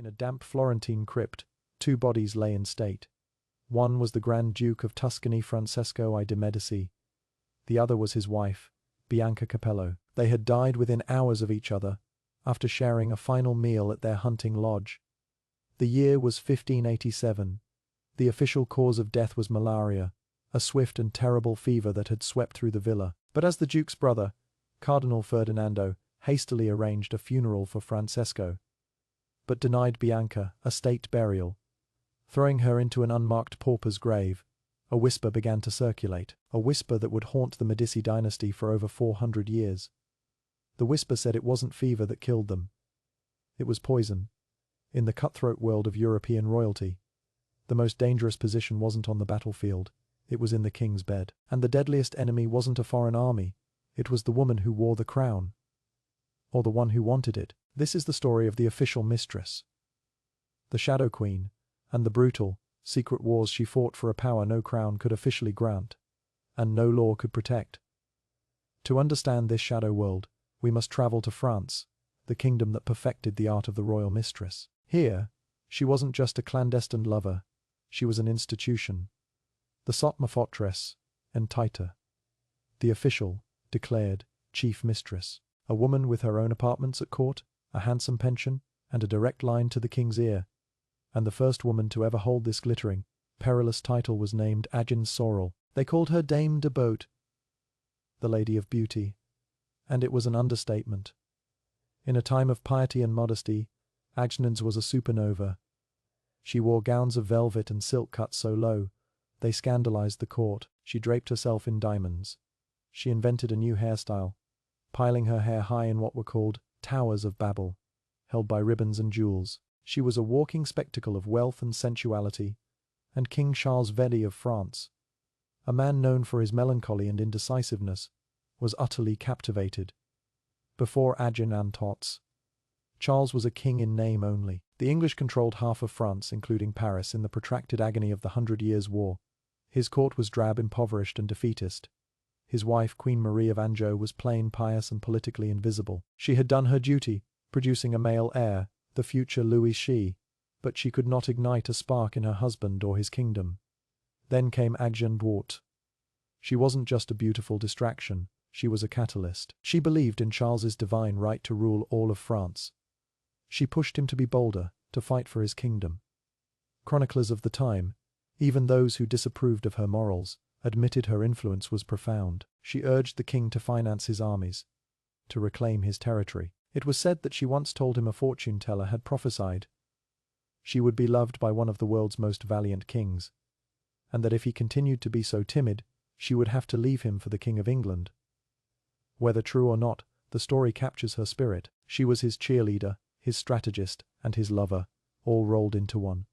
In a damp Florentine crypt, two bodies lay in state. One was the Grand Duke of Tuscany Francesco I de' Medici. The other was his wife, Bianca Capello. They had died within hours of each other, after sharing a final meal at their hunting lodge. The year was 1587. The official cause of death was malaria, a swift and terrible fever that had swept through the villa. But as the Duke's brother, Cardinal Ferdinando, hastily arranged a funeral for Francesco, but denied Bianca a state burial, throwing her into an unmarked pauper's grave, a whisper began to circulate, a whisper that would haunt the Medici dynasty for over 400 years. The whisper said it wasn't fever that killed them. It was poison. In the cutthroat world of European royalty, the most dangerous position wasn't on the battlefield, it was in the king's bed. And the deadliest enemy wasn't a foreign army, it was the woman who wore the crown. Or the one who wanted it. This is the story of the official mistress, the Shadow Queen, and the brutal, secret wars she fought for a power no crown could officially grant, and no law could protect. To understand this shadow world, we must travel to France, the kingdom that perfected the art of the royal mistress. Here, she wasn't just a clandestine lover, she was an institution. The Sotma fortress, Entita. The official, declared, chief mistress. A woman with her own apartments at court, a handsome pension, and a direct line to the king's ear. And the first woman to ever hold this glittering, perilous title was named Agnes Sorel. They called her Dame de Beauté, the Lady of Beauty, and it was an understatement. In a time of piety and modesty, Agnes was a supernova. She wore gowns of velvet and silk cut so low, they scandalized the court. She draped herself in diamonds. She invented a new hairstyle, piling her hair high in what were called towers of Babel, held by ribbons and jewels. She was a walking spectacle of wealth and sensuality, and King Charles VI of France, a man known for his melancholy and indecisiveness, was utterly captivated. Before Agenantots, Charles was a king in name only. The English controlled half of France, including Paris, in the protracted agony of the 100 Years' War. His court was drab, impoverished, and defeatist. His wife, Queen Marie of Anjou, was plain, pious, and politically invisible. She had done her duty, producing a male heir, the future Louis Xi, but she could not ignite a spark in her husband or his kingdom. Then came Agnes Dwart. She wasn't just a beautiful distraction, she was a catalyst. She believed in Charles's divine right to rule all of France. She pushed him to be bolder, to fight for his kingdom. Chroniclers of the time, even those who disapproved of her morals, admitted her influence was profound. She urged the king to finance his armies, to reclaim his territory. It was said that she once told him a fortune-teller had prophesied she would be loved by one of the world's most valiant kings, and that if he continued to be so timid, she would have to leave him for the King of England. Whether true or not, the story captures her spirit. She was his cheerleader, his strategist, and his lover, all rolled into one.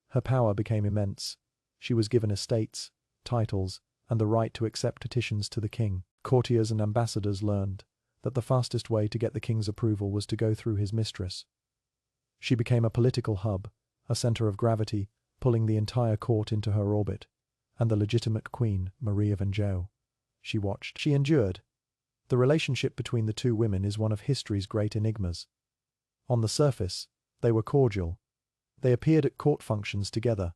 Her power became immense. She was given estates, titles, and the right to accept petitions to the king. Courtiers and ambassadors learned that the fastest way to get the king's approval was to go through his mistress. She became a political hub, a center of gravity, pulling the entire court into her orbit, and the legitimate queen, Marie of Anjou. She watched. She endured. The relationship between the two women is one of history's great enigmas. On the surface, they were cordial. They appeared at court functions together.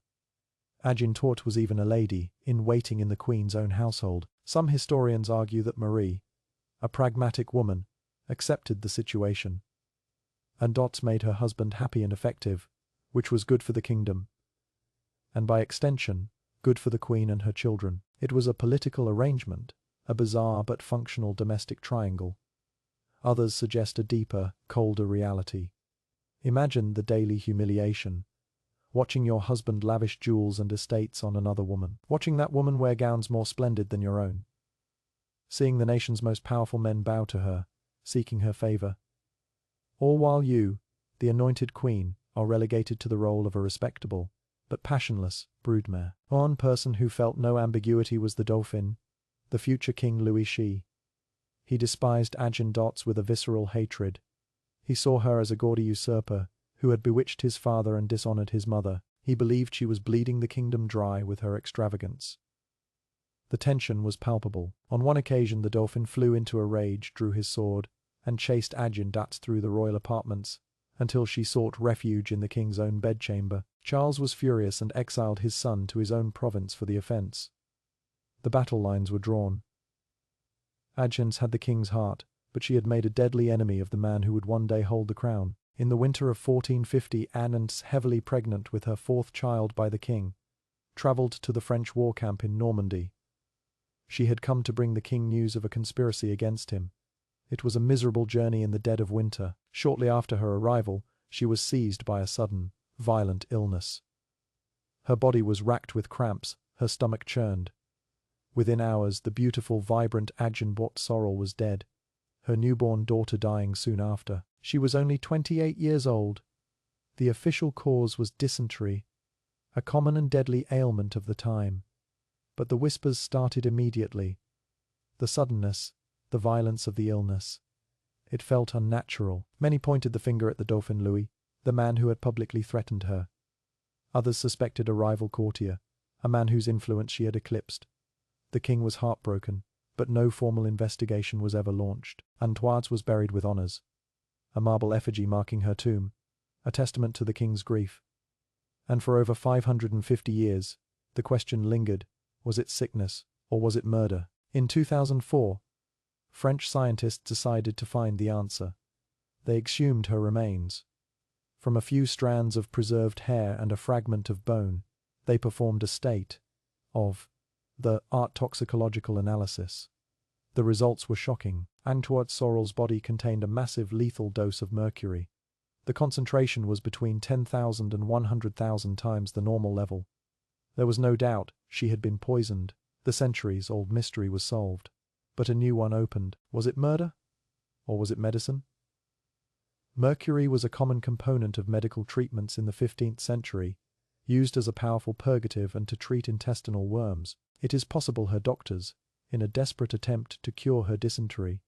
Agincourt was even a lady, in waiting in the queen's own household. Some historians argue that Marie, a pragmatic woman, accepted the situation. And Dots made her husband happy and effective, which was good for the kingdom. And by extension, good for the queen and her children. It was a political arrangement, a bizarre but functional domestic triangle. Others suggest a deeper, colder reality. Imagine the daily humiliation. Watching your husband lavish jewels and estates on another woman. Watching that woman wear gowns more splendid than your own. Seeing the nation's most powerful men bow to her, seeking her favor. All while you, the anointed queen, are relegated to the role of a respectable, but passionless, broodmare. One person who felt no ambiguity was the Dauphin, the future King Louis Xi. He despised Agnes Dots with a visceral hatred. He saw her as a gaudy usurper, who had bewitched his father and dishonored his mother. He believed she was bleeding the kingdom dry with her extravagance. The tension was palpable. On one occasion the Dauphin flew into a rage, drew his sword, and chased Agnes Dots through the royal apartments, until she sought refuge in the king's own bedchamber. Charles was furious and exiled his son to his own province for the offence. The battle lines were drawn. Agnes had the king's heart, but she had made a deadly enemy of the man who would one day hold the crown. In the winter of 1450, Agnes, heavily pregnant with her fourth child by the king, travelled to the French war camp in Normandy. She had come to bring the king news of a conspiracy against him. It was a miserable journey in the dead of winter. Shortly after her arrival, she was seized by a sudden, violent illness. Her body was racked with cramps, her stomach churned. Within hours, the beautiful, vibrant Aginbert Sorel was dead, her newborn daughter dying soon after. She was only 28 years old. The official cause was dysentery, a common and deadly ailment of the time. But the whispers started immediately. The suddenness, the violence of the illness. It felt unnatural. Many pointed the finger at the Dauphin Louis, the man who had publicly threatened her. Others suspected a rival courtier, a man whose influence she had eclipsed. The king was heartbroken, but no formal investigation was ever launched. Antoine was buried with honours. A marble effigy marking her tomb, a testament to the king's grief. And for over 550 years, the question lingered, was it sickness, or was it murder? In 2004, French scientists decided to find the answer. They exhumed her remains. From a few strands of preserved hair and a fragment of bone, they performed a state of the art toxicological analysis. The results were shocking. Aginbert Sorel's body contained a massive lethal dose of mercury. The concentration was between 10,000 and 100,000 times the normal level. There was no doubt she had been poisoned. The centuries-old mystery was solved. But a new one opened. Was it murder? Or was it medicine? Mercury was a common component of medical treatments in the 15th century, used as a powerful purgative and to treat intestinal worms. It is possible her doctors, in a desperate attempt to cure her dysentery,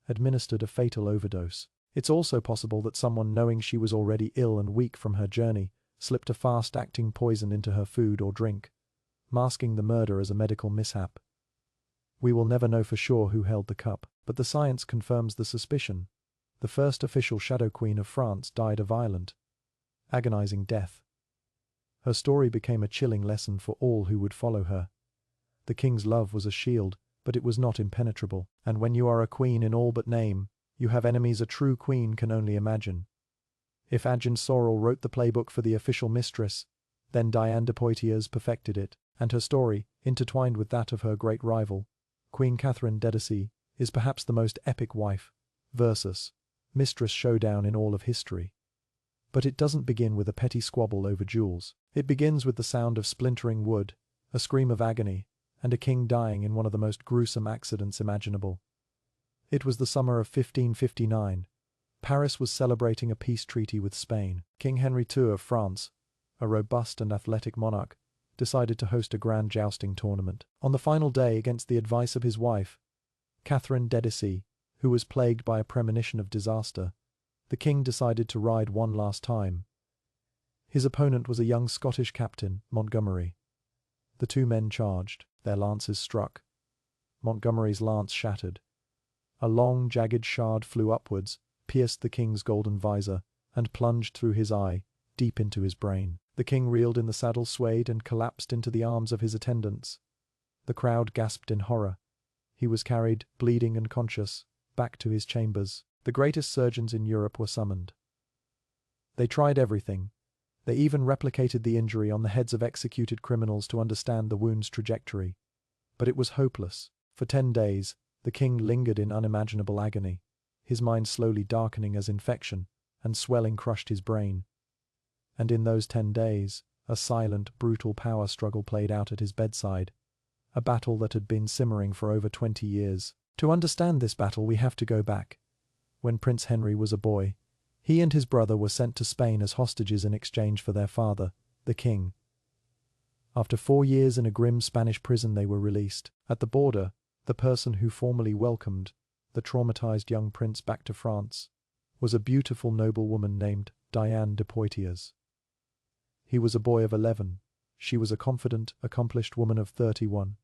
administered a fatal overdose. It's also possible that someone, knowing she was already ill and weak from her journey, slipped a fast-acting poison into her food or drink, masking the murder as a medical mishap. We will never know for sure who held the cup, but the science confirms the suspicion. The first official Shadow Queen of France died a violent, agonizing death. Her story became a chilling lesson for all who would follow her. The king's love was a shield, but it was not impenetrable, and when you are a queen in all but name, you have enemies a true queen can only imagine. If Aginbert Sorel wrote the playbook for the official mistress, then Diane de Poitiers perfected it, and her story, intertwined with that of her great rival, Queen Catherine d'Edici, is perhaps the most epic wife versus mistress showdown in all of history. But it doesn't begin with a petty squabble over jewels. It begins with the sound of splintering wood, a scream of agony, and a king dying in one of the most gruesome accidents imaginable. It was the summer of 1559. Paris was celebrating a peace treaty with Spain. King Henry II of France, a robust and athletic monarch, decided to host a grand jousting tournament. On the final day, against the advice of his wife, Catherine d'Edici, who was plagued by a premonition of disaster, the king decided to ride one last time. His opponent was a young Scottish captain, Montgomery. The two men charged. Their lances struck. Montgomery's lance shattered. A long, jagged shard flew upwards, pierced the king's golden visor, and plunged through his eye, deep into his brain. The king reeled in the saddle, swayed, and collapsed into the arms of his attendants. The crowd gasped in horror. He was carried, bleeding and conscious, back to his chambers. The greatest surgeons in Europe were summoned. They tried everything. They even replicated the injury on the heads of executed criminals to understand the wound's trajectory. But it was hopeless. For 10 days, the king lingered in unimaginable agony, his mind slowly darkening as infection and swelling crushed his brain. And in those 10 days, a silent, brutal power struggle played out at his bedside, a battle that had been simmering for over 20 years. To understand this battle, we have to go back. When Prince Henry was a boy, he and his brother were sent to Spain as hostages in exchange for their father, the king. After 4 years in a grim Spanish prison, they were released. At the border, the person who formally welcomed the traumatized young prince back to France was a beautiful noblewoman named Diane de Poitiers. He was a boy of 11. She was a confident, accomplished woman of 31.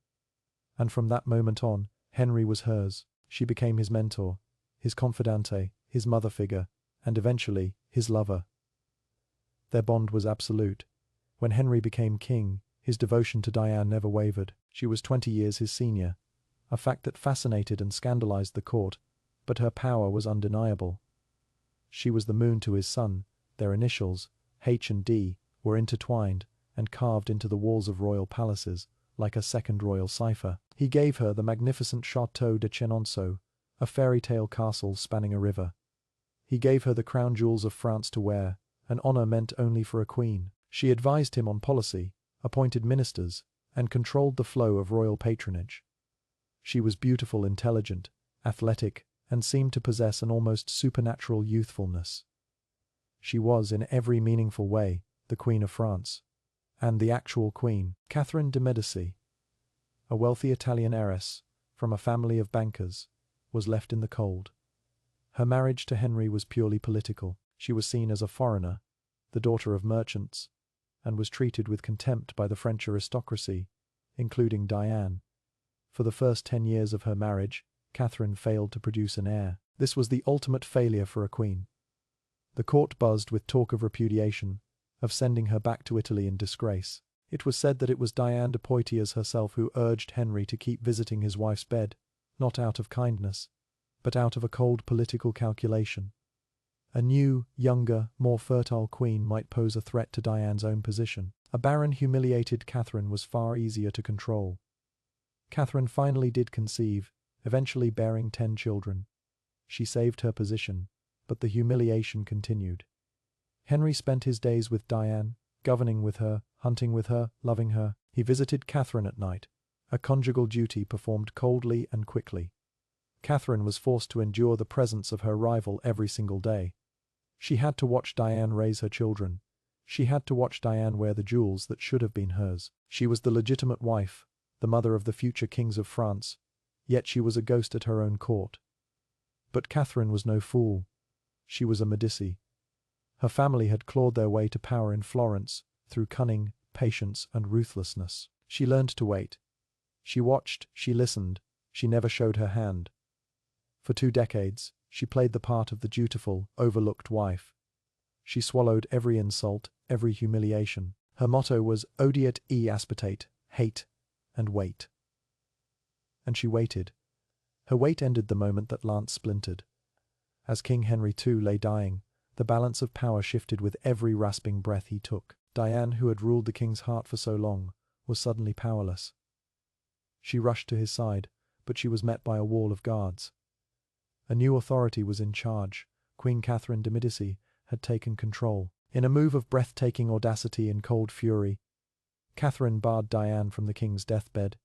And from that moment on, Henry was hers. She became his mentor, his confidante, his mother figure, and eventually his lover. Their bond was absolute. When Henry became king, his devotion to Diane never wavered. She was 20 years his senior, a fact that fascinated and scandalized the court, but her power was undeniable. She was the moon to his sun. Their initials, H and D, were intertwined and carved into the walls of royal palaces, like a second royal cipher. He gave her the magnificent Château de Chenonceau, a fairy tale castle spanning a river. He gave her the crown jewels of France to wear, an honor meant only for a queen. She advised him on policy, appointed ministers, and controlled the flow of royal patronage. She was beautiful, intelligent, athletic, and seemed to possess an almost supernatural youthfulness. She was, in every meaningful way, the Queen of France. And the actual queen, Catherine de' Medici, a wealthy Italian heiress, from a family of bankers, was left in the cold. Her marriage to Henry was purely political. She was seen as a foreigner, the daughter of merchants, and was treated with contempt by the French aristocracy, including Diane. For the first 10 years of her marriage, Catherine failed to produce an heir. This was the ultimate failure for a queen. The court buzzed with talk of repudiation, of sending her back to Italy in disgrace. It was said that it was Diane de Poitiers herself who urged Henry to keep visiting his wife's bed, not out of kindness, but out of a cold political calculation. A new, younger, more fertile queen might pose a threat to Diane's own position. A barren, humiliated Catherine was far easier to control. Catherine finally did conceive, eventually bearing 10 children. She saved her position, but the humiliation continued. Henry spent his days with Diane, governing with her, hunting with her, loving her. He visited Catherine at night, a conjugal duty performed coldly and quickly. Catherine was forced to endure the presence of her rival every single day. She had to watch Diane raise her children. She had to watch Diane wear the jewels that should have been hers. She was the legitimate wife, the mother of the future kings of France, yet she was a ghost at her own court. But Catherine was no fool. She was a Medici. Her family had clawed their way to power in Florence through cunning, patience, and ruthlessness. She learned to wait. She watched, she listened, she never showed her hand. For 2 decades, she played the part of the dutiful, overlooked wife. She swallowed every insult, every humiliation. Her motto was odiat e aspitate, hate and wait. And she waited. Her wait ended the moment that lance splintered. As King Henry II lay dying, the balance of power shifted with every rasping breath he took. Diane, who had ruled the king's heart for so long, was suddenly powerless. She rushed to his side, but she was met by a wall of guards. A new authority was in charge. Queen Catherine de' Medici had taken control. In a move of breathtaking audacity and cold fury, Catherine barred Diane from the king's deathbed.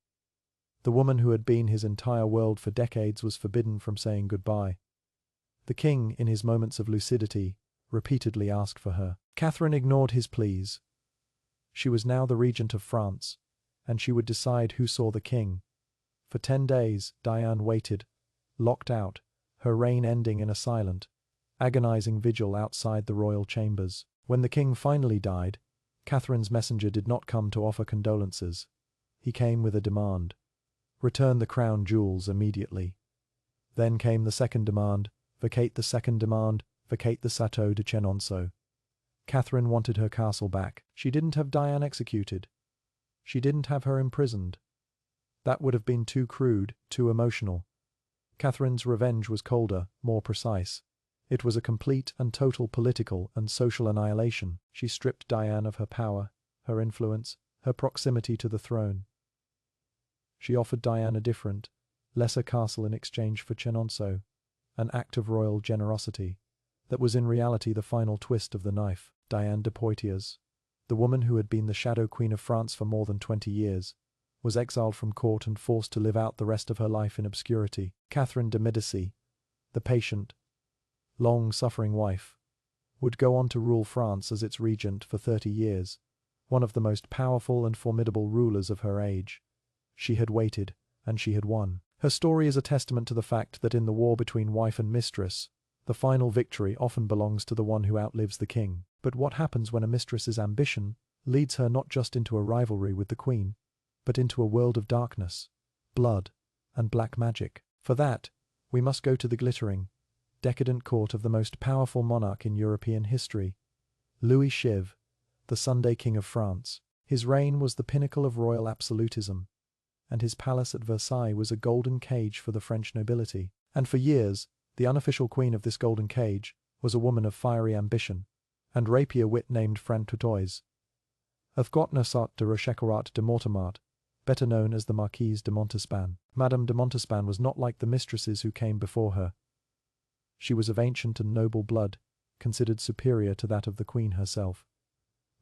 The woman who had been his entire world for decades was forbidden from saying goodbye. The king, in his moments of lucidity, repeatedly asked for her. Catherine ignored his pleas. She was now the regent of France, and she would decide who saw the king. For 10 days, Diane waited, locked out, her reign ending in a silent, agonizing vigil outside the royal chambers. When the king finally died, Catherine's messenger did not come to offer condolences. He came with a demand. Return the crown jewels immediately. Then came the second demand. Vacate the second demand. Vacate the Château de Chenonceau. Catherine wanted her castle back. She didn't have Diane executed. She didn't have her imprisoned. That would have been too crude, too emotional. Catherine's revenge was colder, more precise. It was a complete and total political and social annihilation. She stripped Diane of her power, her influence, her proximity to the throne. She offered Diane a different, lesser castle in exchange for Chenonceau, an act of royal generosity that was in reality the final twist of the knife. Diane de Poitiers, the woman who had been the shadow queen of France for more than 20 years, was exiled from court and forced to live out the rest of her life in obscurity. Catherine de' Medici, the patient, long-suffering wife, would go on to rule France as its regent for 30 years, one of the most powerful and formidable rulers of her age. She had waited, and she had won. Her story is a testament to the fact that in the war between wife and mistress, the final victory often belongs to the one who outlives the king. But what happens when a mistress's ambition leads her not just into a rivalry with the queen, but into a world of darkness, blood, and black magic? For that, we must go to the glittering, decadent court of the most powerful monarch in European history, Louis XVI, the Sunday King of France. His reign was the pinnacle of royal absolutism, and his palace at Versailles was a golden cage for the French nobility. And for years, the unofficial queen of this golden cage was a woman of fiery ambition and rapier wit named Francotoise, Athgotnesart de Rochecorat de Mortemart, better known as the Marquise de Montespan. Madame de Montespan was not like the mistresses who came before her. She was of ancient and noble blood, considered superior to that of the queen herself,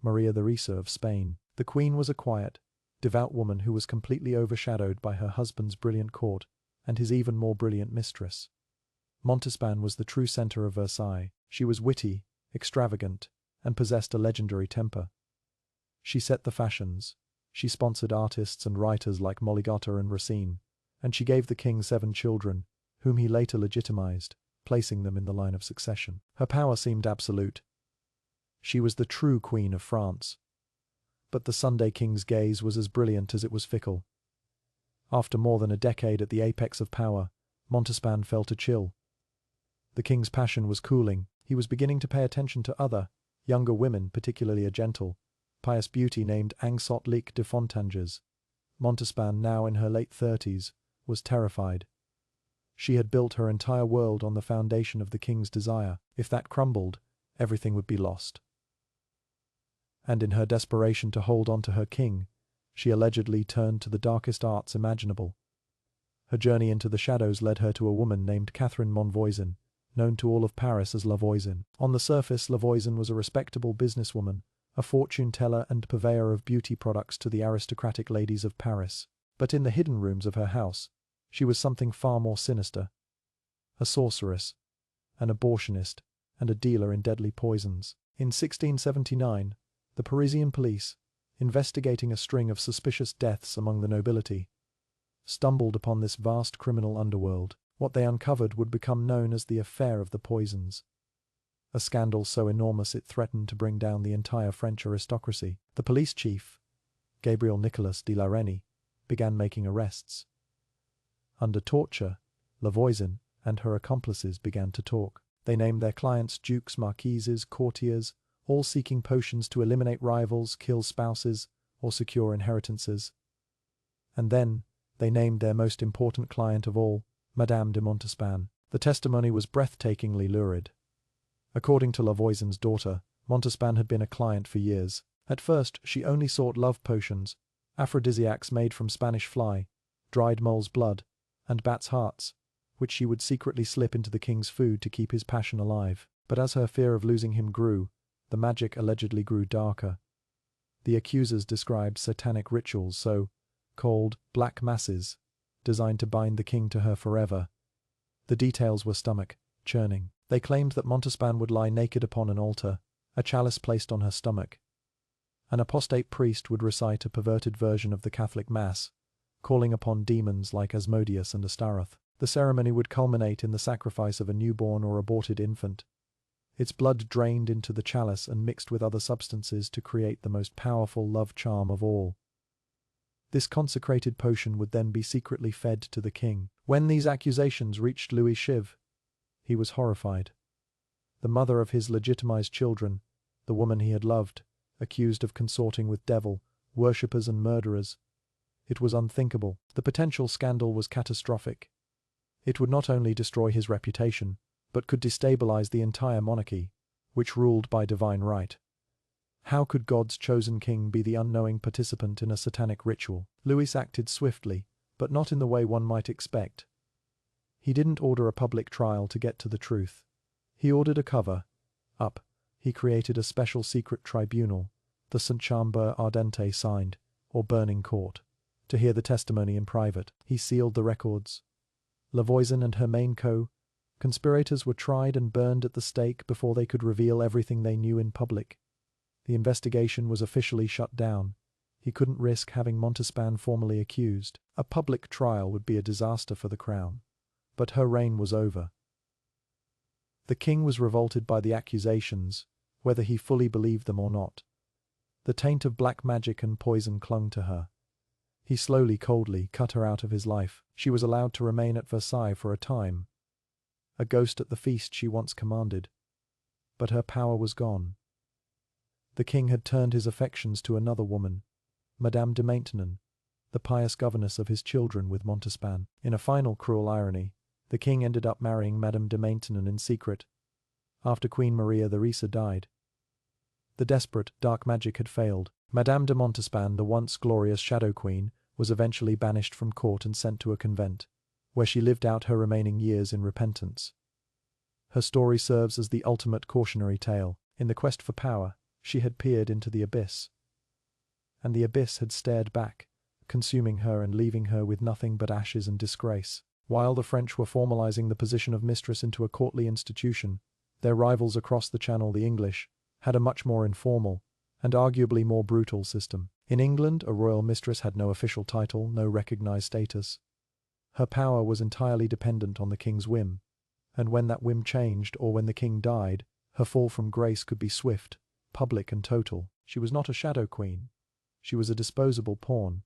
Maria Theresa of Spain. The queen was a quiet, devout woman who was completely overshadowed by her husband's brilliant court and his even more brilliant mistress. Montespan was the true centre of Versailles. She was witty, extravagant, and possessed a legendary temper. She set the fashions. She sponsored artists and writers like Moligata and Racine, and she gave the king 7 children, whom he later legitimized, placing them in the line of succession. Her power seemed absolute. She was the true queen of France. But the Sunday king's gaze was as brilliant as it was fickle. After more than a decade at the apex of power, Montespan felt a chill. The king's passion was cooling. He was beginning to pay attention to other, younger women, particularly a gentle, pious beauty named Angsot-Lique de Fontanges. Montespan, now in her late 30s, was terrified. She had built her entire world on the foundation of the king's desire. If that crumbled, everything would be lost. And in her desperation to hold on to her king, she allegedly turned to the darkest arts imaginable. Her journey into the shadows led her to a woman named Catherine Monvoisin, known to all of Paris as La Voisin. On the surface, La Voisin was a respectable businesswoman, a fortune-teller and purveyor of beauty products to the aristocratic ladies of Paris. But in the hidden rooms of her house, she was something far more sinister. A sorceress, an abortionist, and a dealer in deadly poisons. In 1679, the Parisian police, investigating a string of suspicious deaths among the nobility, stumbled upon this vast criminal underworld. What they uncovered would become known as the Affair of the Poisons, a scandal so enormous it threatened to bring down the entire French aristocracy. The police chief, Gabriel Nicolas de la Reynie, began making arrests. Under torture, La Voisin and her accomplices began to talk. They named their clients dukes, marquises, courtiers, all seeking potions to eliminate rivals, kill spouses, or secure inheritances. And then, they named their most important client of all, Madame de Montespan. The testimony was breathtakingly lurid. According to La Voisin's daughter, Montespan had been a client for years. At first, she only sought love potions, aphrodisiacs made from Spanish fly, dried mole's blood, and bats' hearts, which she would secretly slip into the king's food to keep his passion alive. But as her fear of losing him grew, the magic allegedly grew darker. The accusers described satanic rituals, so-called black masses, designed to bind the king to her forever. The details were stomach-churning. They claimed that Montespan would lie naked upon an altar, a chalice placed on her stomach. An apostate priest would recite a perverted version of the Catholic Mass, calling upon demons like Asmodeus and Astaroth. The ceremony would culminate in the sacrifice of a newborn or aborted infant, its blood drained into the chalice and mixed with other substances to create the most powerful love charm of all. This consecrated potion would then be secretly fed to the king. When these accusations reached Louis XVI, he was horrified. The mother of his legitimized children, the woman he had loved, accused of consorting with devil, worshippers and murderers. It was unthinkable. The potential scandal was catastrophic. It would not only destroy his reputation, but could destabilize the entire monarchy, which ruled by divine right. How could God's chosen king be the unknowing participant in a satanic ritual? Louis acted swiftly, but not in the way one might expect. He didn't order a public trial to get to the truth. He ordered a cover-up. He created a special secret tribunal, the Sainte Chambre Ardente signed, or burning court, to hear the testimony in private. He sealed the records. La Voisin and her main conspirators were tried and burned at the stake before they could reveal everything they knew in public. The investigation was officially shut down. He couldn't risk having Montespan formally accused. A public trial would be a disaster for the crown. But her reign was over. The king was revolted by the accusations, whether he fully believed them or not. The taint of black magic and poison clung to her. He slowly, coldly cut her out of his life. She was allowed to remain at Versailles for a time, a ghost at the feast she once commanded. But her power was gone. The king had turned his affections to another woman, Madame de Maintenon, the pious governess of his children with Montespan. In a final cruel irony, the king ended up marrying Madame de Maintenon in secret, after Queen Maria Theresa died. The desperate, dark magic had failed. Madame de Montespan, the once glorious Shadow Queen, was eventually banished from court and sent to a convent, where she lived out her remaining years in repentance. Her story serves as the ultimate cautionary tale. In the quest for power, she had peered into the abyss. And the abyss had stared back, consuming her and leaving her with nothing but ashes and disgrace. While the French were formalizing the position of mistress into a courtly institution, their rivals across the Channel, the English, had a much more informal and arguably more brutal system. In England, a royal mistress had no official title, no recognized status. Her power was entirely dependent on the king's whim, and when that whim changed or when the king died, her fall from grace could be swift, public and total. She was not a shadow queen. She was a disposable pawn.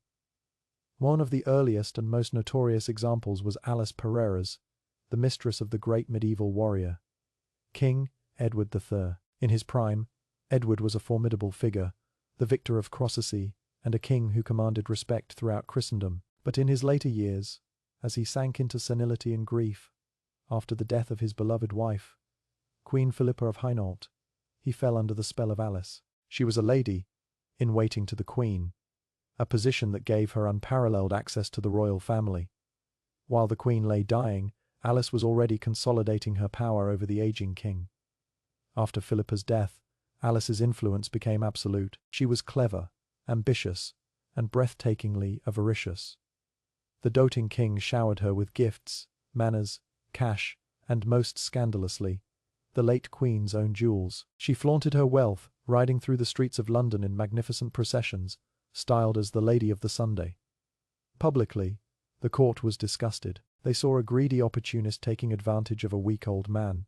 One of the earliest and most notorious examples was Alice Pereira's, the mistress of the great medieval warrior, King Edward III. In his prime, Edward was a formidable figure, the victor of Cressy, and a king who commanded respect throughout Christendom. But in his later years, as he sank into senility and grief, after the death of his beloved wife, Queen Philippa of Hainault, he fell under the spell of Alice. She was a lady, in waiting to the queen, a position that gave her unparalleled access to the royal family. While the queen lay dying, Alice was already consolidating her power over the aging king. After Philippa's death, Alice's influence became absolute. She was clever, ambitious, and breathtakingly avaricious. The doting king showered her with gifts, manners, cash, and most scandalously, the late queen's own jewels. She flaunted her wealth, riding through the streets of London in magnificent processions, styled as the Lady of the Sunday. Publicly, the court was disgusted. They saw a greedy opportunist taking advantage of a weak old man,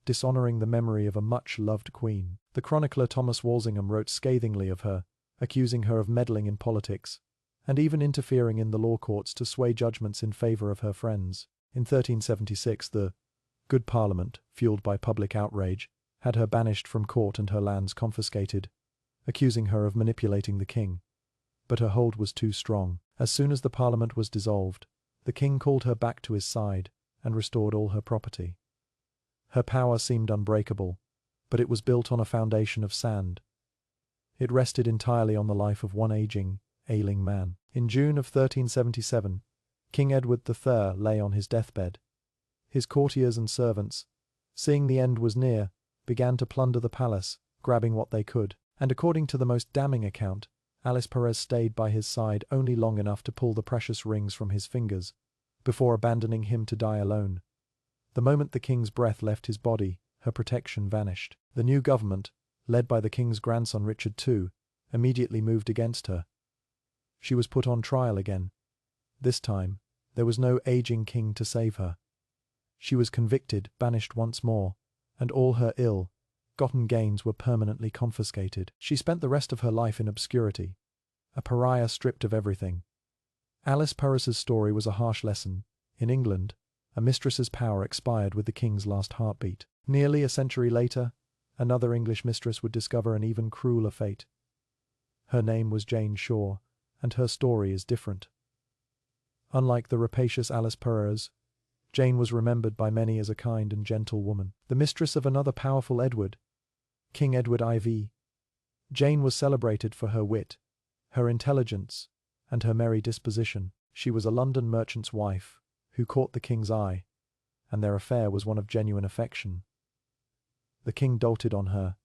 dishonoring the memory of a much-loved queen. The chronicler Thomas Walsingham wrote scathingly of her, accusing her of meddling in politics, and even interfering in the law courts to sway judgments in favor of her friends. In 1376, the Good Parliament, fueled by public outrage, had her banished from court and her lands confiscated, accusing her of manipulating the king. But her hold was too strong. As soon as the Parliament was dissolved, the king called her back to his side and restored all her property. Her power seemed unbreakable, but it was built on a foundation of sand. It rested entirely on the life of one aging, ailing man. In June of 1377, King Edward III lay on his deathbed. His courtiers and servants, seeing the end was near, began to plunder the palace, grabbing what they could. And according to the most damning account, Alice Perez stayed by his side only long enough to pull the precious rings from his fingers, before abandoning him to die alone. The moment the king's breath left his body, her protection vanished. The new government, led by the king's grandson Richard II, immediately moved against her. She was put on trial again. This time, there was no aging king to save her. She was convicted, banished once more, and all her ill-gotten gains were permanently confiscated. She spent the rest of her life in obscurity, a pariah stripped of everything. Alice Perez's story was a harsh lesson. In England, a mistress's power expired with the king's last heartbeat. Nearly a century later, another English mistress would discover an even crueler fate. Her name was Jane Shaw, and her story is different. Unlike the rapacious Alice Perez, Jane was remembered by many as a kind and gentle woman. The mistress of another powerful Edward, King Edward IV, Jane was celebrated for her wit, her intelligence, and her merry disposition. She was a London merchant's wife, who caught the king's eye, and their affair was one of genuine affection. The king doted on her,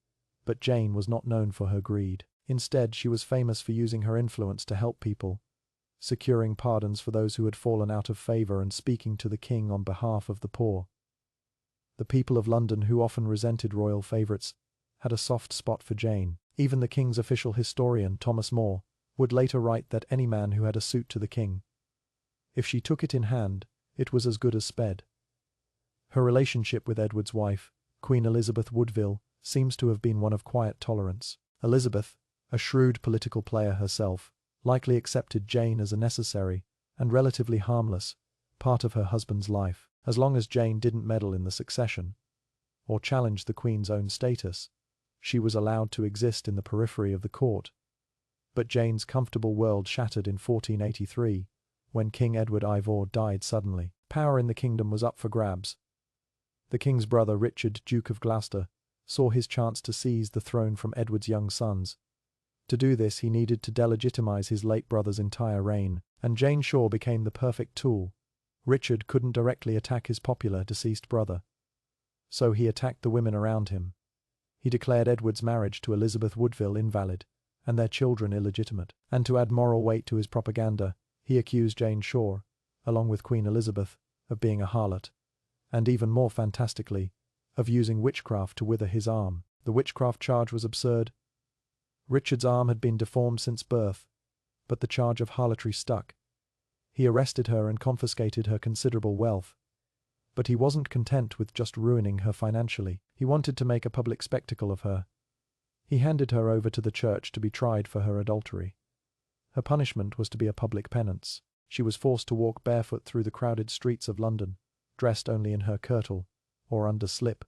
but Jane was not known for her greed. Instead, she was famous for using her influence to help people, securing pardons for those who had fallen out of favour and speaking to the king on behalf of the poor. The people of London, who often resented royal favourites, had a soft spot for Jane. Even the king's official historian, Thomas More, would later write that any man who had a suit to the king, if she took it in hand, it was as good as sped. Her relationship with Edward's wife, Queen Elizabeth Woodville, seems to have been one of quiet tolerance. Elizabeth, a shrewd political player herself, likely accepted Jane as a necessary and relatively harmless part of her husband's life. As long as Jane didn't meddle in the succession, or challenge the Queen's own status, she was allowed to exist in the periphery of the court. But Jane's comfortable world shattered in 1483, when King Edward Ivor died suddenly. Power in the kingdom was up for grabs. The king's brother Richard, Duke of Gloucester, saw his chance to seize the throne from Edward's young sons. To do this, he needed to delegitimize his late brother's entire reign, and Jane Shore became the perfect tool. Richard couldn't directly attack his popular deceased brother, so he attacked the women around him. He declared Edward's marriage to Elizabeth Woodville invalid, and their children illegitimate. And to add moral weight to his propaganda, he accused Jane Shore, along with Queen Elizabeth, of being a harlot, and even more fantastically, of using witchcraft to wither his arm. The witchcraft charge was absurd. Richard's arm had been deformed since birth, but the charge of harlotry stuck. He arrested her and confiscated her considerable wealth. But he wasn't content with just ruining her financially. He wanted to make a public spectacle of her. He handed her over to the church to be tried for her adultery. Her punishment was to be a public penance. She was forced to walk barefoot through the crowded streets of London, dressed only in her kirtle, or underslip,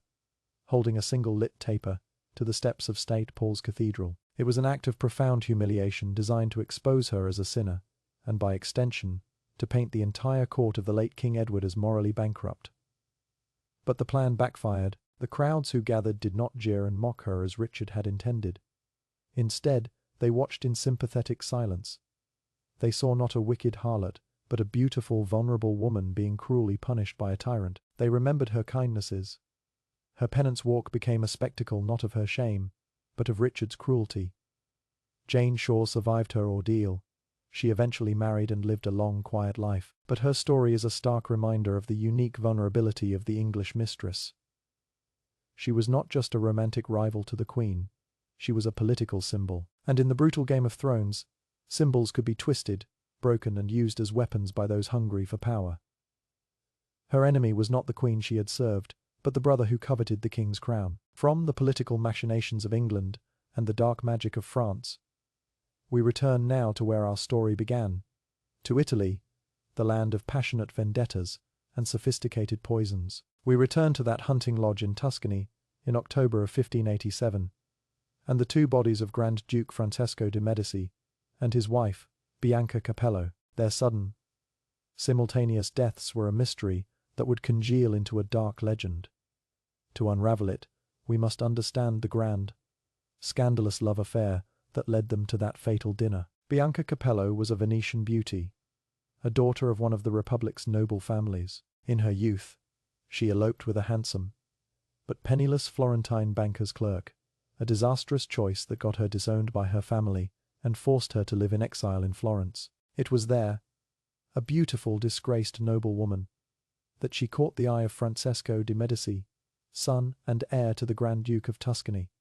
holding a single lit taper, to the steps of St. Paul's Cathedral. It was an act of profound humiliation designed to expose her as a sinner, and by extension, to paint the entire court of the late King Edward as morally bankrupt. But the plan backfired. The crowds who gathered did not jeer and mock her as Richard had intended. Instead, they watched in sympathetic silence. They saw not a wicked harlot, but a beautiful, vulnerable woman being cruelly punished by a tyrant. They remembered her kindnesses. Her penance walk became a spectacle not of her shame, but of Richard's cruelty. Jane Shore survived her ordeal. She eventually married and lived a long, quiet life. But her story is a stark reminder of the unique vulnerability of the English mistress. She was not just a romantic rival to the Queen. She was a political symbol. And in the brutal Game of Thrones, symbols could be twisted, broken, and used as weapons by those hungry for power. Her enemy was not the Queen she had served, but the brother who coveted the king's crown. From the political machinations of England and the dark magic of France, we return now to where our story began, to Italy, the land of passionate vendettas and sophisticated poisons. We return to that hunting lodge in Tuscany in October of 1587, and the two bodies of Grand Duke Francesco de' Medici and his wife, Bianca Capello. Their sudden, simultaneous deaths were a mystery that would congeal into a dark legend. To unravel it, we must understand the grand, scandalous love affair that led them to that fatal dinner. Bianca Capello was a Venetian beauty, a daughter of one of the Republic's noble families. In her youth, she eloped with a handsome, but penniless Florentine banker's clerk, a disastrous choice that got her disowned by her family and forced her to live in exile in Florence. It was there, a beautiful, disgraced noblewoman, that she caught the eye of Francesco de' Medici, son and heir to the Grand Duke of Tuscany.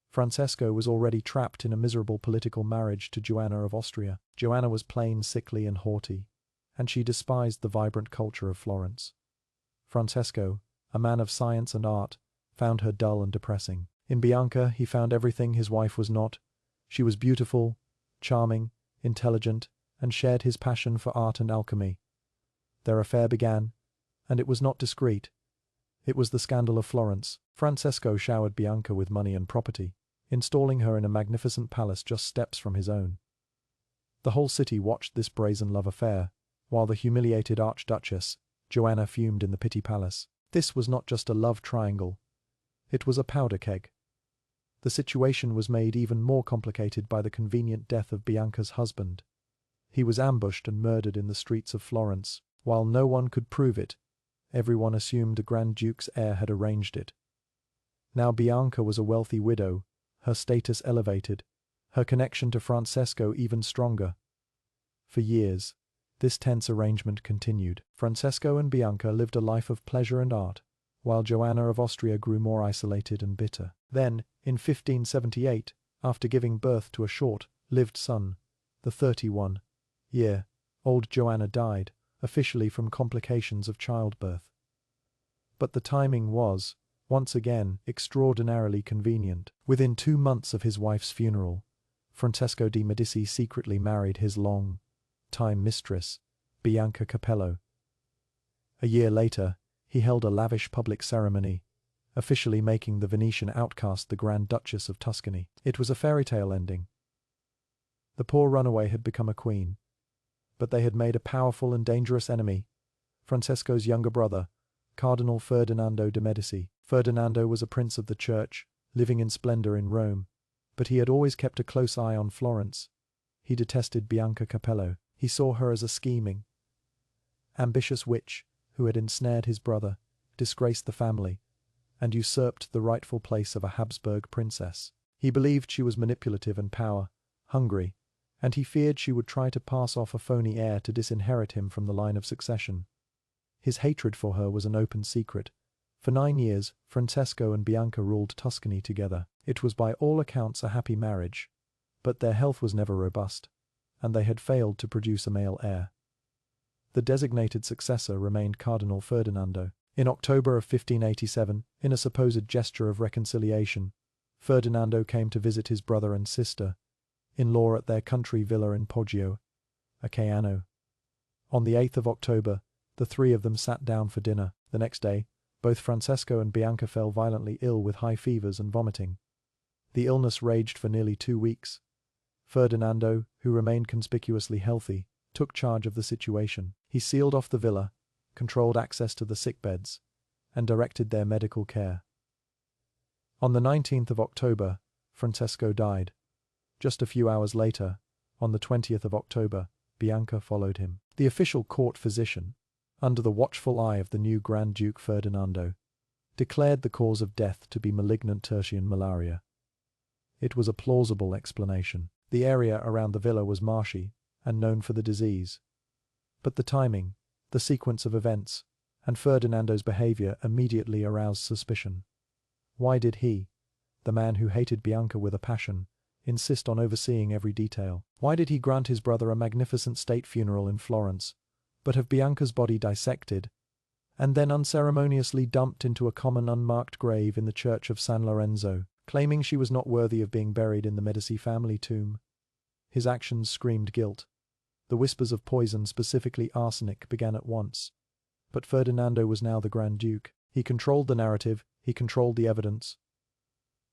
Francesco was already trapped in a miserable political marriage to Joanna of Austria. Joanna was plain, sickly, and haughty, and she despised the vibrant culture of Florence. Francesco, a man of science and art, found her dull and depressing. In Bianca, he found everything his wife was not. She was beautiful, charming, intelligent, and shared his passion for art and alchemy. Their affair began, and it was not discreet. It was the scandal of Florence. Francesco showered Bianca with money and property, installing her in a magnificent palace just steps from his own. The whole city watched this brazen love affair, while the humiliated Archduchess, Joanna, fumed in the pity palace. This was not just a love triangle. It was a powder keg. The situation was made even more complicated by the convenient death of Bianca's husband. He was ambushed and murdered in the streets of Florence. While no one could prove it, everyone assumed the Grand Duke's heir had arranged it. Now Bianca was a wealthy widow, her status elevated, her connection to Francesco even stronger. For years, this tense arrangement continued. Francesco and Bianca lived a life of pleasure and art, while Joanna of Austria grew more isolated and bitter. Then, in 1578, after giving birth to a short-lived son, the 31-year-old Joanna died, officially from complications of childbirth. But the timing was, once again, extraordinarily convenient. Within 2 months of his wife's funeral, Francesco de' Medici secretly married his long-time mistress, Bianca Capello. A year later, he held a lavish public ceremony, officially making the Venetian outcast the Grand Duchess of Tuscany. It was a fairy tale ending. The poor runaway had become a queen, but they had made a powerful and dangerous enemy, Francesco's younger brother, Cardinal Ferdinando de' Medici. Ferdinando was a prince of the church, living in splendor in Rome, but he had always kept a close eye on Florence. He detested Bianca Capello. He saw her as a scheming, ambitious witch who had ensnared his brother, disgraced the family, and usurped the rightful place of a Habsburg princess. He believed she was manipulative and power-hungry, and he feared she would try to pass off a phony heir to disinherit him from the line of succession. His hatred for her was an open secret. For 9 years, Francesco and Bianca ruled Tuscany together. It was by all accounts a happy marriage, but their health was never robust, and they had failed to produce a male heir. The designated successor remained Cardinal Ferdinando. In October of 1587, in a supposed gesture of reconciliation, Ferdinando came to visit his brother and sister-in-law at their country villa in Poggio, a Caiano. On the 8th of October, the three of them sat down for dinner. The next day, both Francesco and Bianca fell violently ill with high fevers and vomiting. The illness raged for nearly 2 weeks. Ferdinando, who remained conspicuously healthy, took charge of the situation. He sealed off the villa, controlled access to the sickbeds, and directed their medical care. On the 19th of October, Francesco died. Just a few hours later, on the 20th of October, Bianca followed him. The official court physician, under the watchful eye of the new Grand Duke Ferdinando, declared the cause of death to be malignant tertian malaria. It was a plausible explanation. The area around the villa was marshy and known for the disease. But the timing, the sequence of events, and Ferdinando's behavior immediately aroused suspicion. Why did he, the man who hated Bianca with a passion, insist on overseeing every detail? Why did he grant his brother a magnificent state funeral in Florence, but have Bianca's body dissected, and then unceremoniously dumped into a common unmarked grave in the church of San Lorenzo, claiming she was not worthy of being buried in the Medici family tomb? His actions screamed guilt. The whispers of poison, specifically arsenic, began at once. But Ferdinando was now the Grand Duke. He controlled the narrative, he controlled the evidence.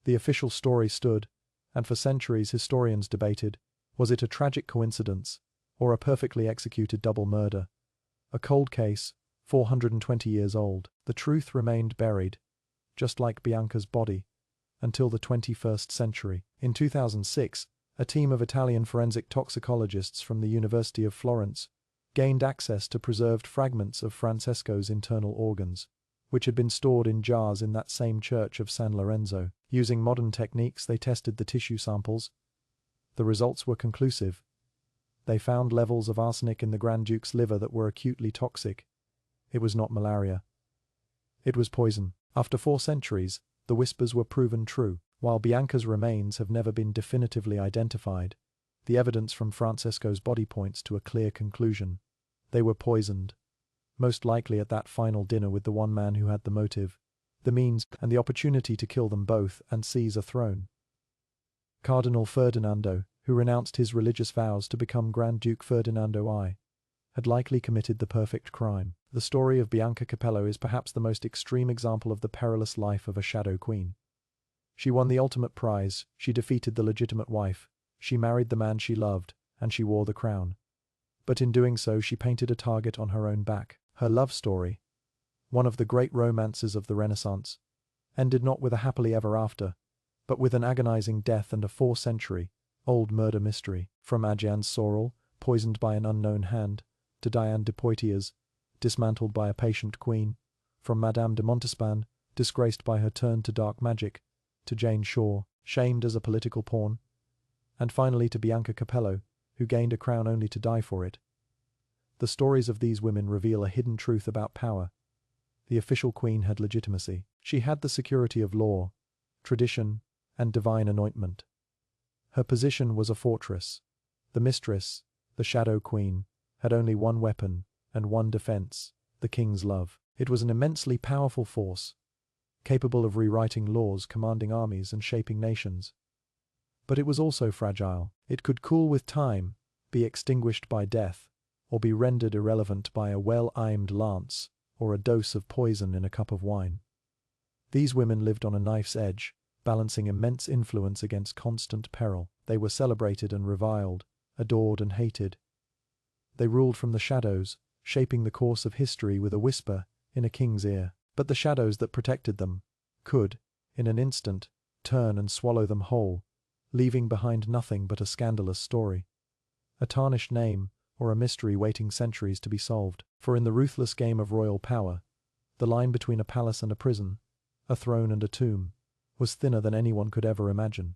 The official story stood, and for centuries historians debated, was it a tragic coincidence, or a perfectly executed double murder? A cold case, 420 years old. The truth remained buried, just like Bianca's body, until the 21st century. In 2006, a team of Italian forensic toxicologists from the University of Florence gained access to preserved fragments of Francesco's internal organs, which had been stored in jars in that same church of San Lorenzo. Using modern techniques, they tested the tissue samples. The results were conclusive. They found levels of arsenic in the Grand Duke's liver that were acutely toxic. It was not malaria. It was poison. After 4 centuries, the whispers were proven true. While Bianca's remains have never been definitively identified, the evidence from Francesco's body points to a clear conclusion. They were poisoned, most likely at that final dinner with the one man who had the motive, the means, and the opportunity to kill them both and seize a throne. Cardinal Ferdinando, who renounced his religious vows to become Grand Duke Ferdinando I, had likely committed the perfect crime. The story of Bianca Capello is perhaps the most extreme example of the perilous life of a shadow queen. She won the ultimate prize, she defeated the legitimate wife, she married the man she loved, and she wore the crown. But in doing so, she painted a target on her own back. Her love story, one of the great romances of the Renaissance, ended not with a happily ever after, but with an agonizing death and a 4-century-old murder mystery. From Adrienne Sorel, poisoned by an unknown hand, to Diane de Poitiers, dismantled by a patient queen, from Madame de Montespan, disgraced by her turn to dark magic, to Jane Shaw, shamed as a political pawn, and finally to Bianca Capello, who gained a crown only to die for it. The stories of these women reveal a hidden truth about power. The official queen had legitimacy. She had the security of law, tradition, and divine anointment. Her position was a fortress. The mistress, the shadow queen, had only one weapon and one defense, the king's love. It was an immensely powerful force, capable of rewriting laws, commanding armies, and shaping nations. But it was also fragile. It could cool with time, be extinguished by death, or be rendered irrelevant by a well-aimed lance or a dose of poison in a cup of wine. These women lived on a knife's edge, balancing immense influence against constant peril. They were celebrated and reviled, adored and hated. They ruled from the shadows, shaping the course of history with a whisper in a king's ear. But the shadows that protected them could, in an instant, turn and swallow them whole, leaving behind nothing but a scandalous story, a tarnished name, or a mystery waiting centuries to be solved. For in the ruthless game of royal power, the line between a palace and a prison, a throne and a tomb, was thinner than anyone could ever imagine.